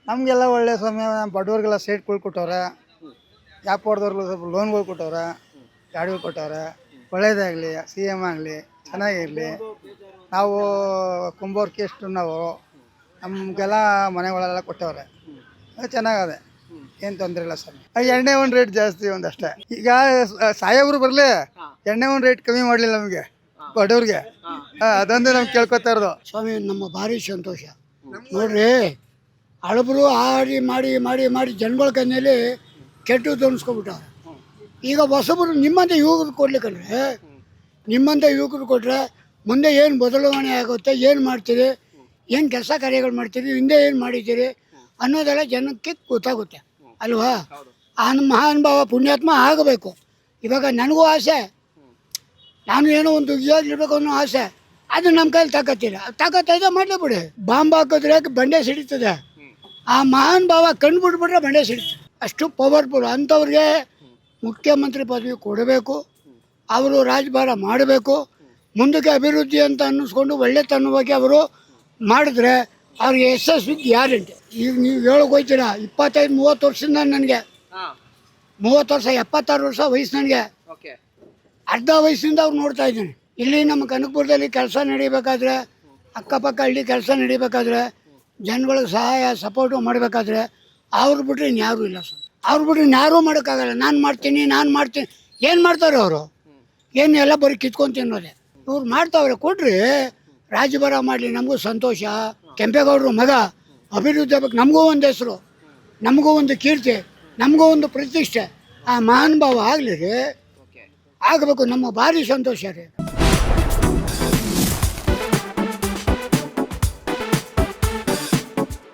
ನಮಗೆಲ್ಲ ಒಳ್ಳೆ ಸಮಯ ಬಡವ್ರಿಗೆಲ್ಲ ಸೈಟ್ಗಳು ಕೊಟ್ಟವ್ರೆ, ವ್ಯಾಪಾರದವ್ರಿಗೂ ಸ್ವಲ್ಪ ಲೋನ್ಗಳು ಕೊಟ್ಟವ್ರೆ, ಗಾಡಿಗಳು ಕೊಟ್ಟವ್ರೆ. ಒಳ್ಳೇದಾಗಲಿ, ಸಿ ಎಮ್ ಆಗಲಿ ಚೆನ್ನಾಗಿರಲಿ. ನಾವು ಕುಂಬೋರ್ಕಿ ಎಷ್ಟು ನಾವು ನಮಗೆಲ್ಲ ಮನೆಗಳೆಲ್ಲ ಕೊಟ್ಟವ್ರೆ, ಚೆನ್ನಾಗದೆ, ಏನು ತೊಂದರೆ ಇಲ್ಲ ಸರ್. ಎಣ್ಣೆ ಒಂದು ರೇಟ್ ಜಾಸ್ತಿ ಒಂದಷ್ಟೇ. ಈಗ ಸಾಹೇಬ್ರು ಬರಲಿ, ಎಣ್ಣೆ ಒಂದು ರೇಟ್ ಕಮ್ಮಿ ಮಾಡಲಿಲ್ಲ ನಮಗೆ ಬಡವ್ರಿಗೆ. ಅದೊಂದು ನಮ್ಗೆ ಕೇಳ್ಕೊತಾ ಇರೋದು. ಸ್ವಾಮಿ ನಮ್ಮ ಭಾರಿ ಸಂತೋಷ ನೋಡ್ರಿ. ಹಳಬರು ಆಡಿ ಮಾಡಿ ಮಾಡಿ ಮಾಡಿ ಜನಗಳ ಕಣ್ಣಲ್ಲಿ ಕೆಟ್ಟದ್ದು ಅನ್ಸ್ಕೊಬಿಟ್ಟವ್ರೆ. ಈಗ ಹೊಸಬರು ನಿಮ್ಮಂಥ ಯುವಕರು ಕೊಡ್ಲಿಕ್ಕಂದ್ರೆ, ನಿಮ್ಮಂಥ ಯುವಕರು ಕೊಟ್ಟರೆ ಮುಂದೆ ಏನು ಬದಲಾವಣೆ ಆಗುತ್ತೆ, ಏನು ಮಾಡ್ತೀರಿ, ಏನು ಕೆಲಸ ಕಾರ್ಯಗಳು ಮಾಡ್ತೀರಿ, ಹಿಂದೆ ಏನು ಮಾಡಿದ್ದೀರಿ ಅನ್ನೋದೆಲ್ಲ ಜನಕ್ಕೆ ಗೊತ್ತಾಗುತ್ತೆ ಅಲ್ವಾ. ಆ ಮಹಾನುಭಾವ ಪುಣ್ಯಾತ್ಮ ಆಗಬೇಕು. ಇವಾಗ ನನಗೂ ಆಸೆ, ನಾನು ಏನೋ ಒಂದು ಇರಬೇಕು ಅನ್ನೋ ಆಸೆ, ಅದು ನಮ್ಮ ಕೈಲಿ ತಾಕತ್ತಿದೆ ಮಾಡಲೇ ಬಿಡಿ. ಬಾಂಬ್ ಹಾಕಿದ್ರೆ ಬಂಡೆ ಸಿಡಿತದೆ, ಆ ಮಹಾನ್ ಭಾವ ಕಣ್ಣು ಬಿಟ್ಬಿಟ್ರೆ ಬಂಡೆ ಸಿಡಿತದೆ. ಅಷ್ಟು ಪವರ್ಫುಲ್. ಅಂಥವ್ರಿಗೆ ಮುಖ್ಯಮಂತ್ರಿ ಪದವಿ ಕೊಡಬೇಕು, ಅವರು ರಾಜಭಾರ ಮಾಡಬೇಕು. ಮುಂದಕ್ಕೆ ಅಭಿವೃದ್ಧಿ ಅಂತ ಅನ್ನಿಸ್ಕೊಂಡು ಒಳ್ಳೆತನವಾಗಿ ಅವರು ಮಾಡಿದ್ರೆ ಅವ್ರಿಗೆ ಯಶಸ್ವಿ ಗ್ಯಾರಂಟಿ. ಈಗ ನೀವು ಹೇಳೋಕೆ ಹೋಗ್ತೀರಾ 25-30 ವರ್ಷದಿಂದ ನನಗೆ 30 ವರ್ಷ 76 ವರ್ಷ ವಯಸ್ಸು ನನಗೆ. ಅರ್ಧ ವಯಸ್ಸಿಂದ ಅವ್ರು ನೋಡ್ತಾ ಇದ್ದೀನಿ. ಇಲ್ಲಿ ನಮ್ಮ ಕನಕಪುರದಲ್ಲಿ ಕೆಲಸ ನಡೀಬೇಕಾದ್ರೆ, ಅಕ್ಕಪಕ್ಕ ಹಳ್ಳಿ ಕೆಲಸ ನಡೀಬೇಕಾದ್ರೆ, ಜನಗಳಿಗೆ ಸಹಾಯ ಸಪೋರ್ಟು ಮಾಡಬೇಕಾದ್ರೆ ಅವ್ರು ಬಿಟ್ಟರೆ ಇನ್ಯಾರೂ ಇಲ್ಲ ಸರ್. ಅವ್ರು ಬಿಟ್ಟರೆ ಇನ್ಯಾರೂ ಮಾಡೋಕ್ಕಾಗಲ್ಲ. ನಾನು ಮಾಡ್ತೀನಿ ಏನು ಮಾಡ್ತಾರೆ ಅವರು? ಏನು ಎಲ್ಲ ಬರೀ ಕಿತ್ಕೊಂಡು ತಿನ್ನೋದೆ. ಇವ್ರು ಮಾಡ್ತಾವ್ರೆ, ಕೊಡ್ರಿ, ರಾಜಭಾರ ಮಾಡಲಿ, ನಮಗೂ ಸಂತೋಷ. ಕೆಂಪೇಗೌಡರು ಮಗ, ಅಭಿವೃದ್ಧಿ ಆಗಬೇಕು, ನಮಗೂ ಒಂದು ಹೆಸರು, ನಮಗೂ ಒಂದು ಕೀರ್ತಿ, ನಮಗೂ ಒಂದು ಪ್ರತಿಷ್ಠೆ. ಆ ಮಹಾನುಭಾವ ಆಗಲಿ ರೀ, ಆಗಬೇಕು. ನಮ್ಮ ಭಾರಿ ಸಂತೋಷ ರೀ.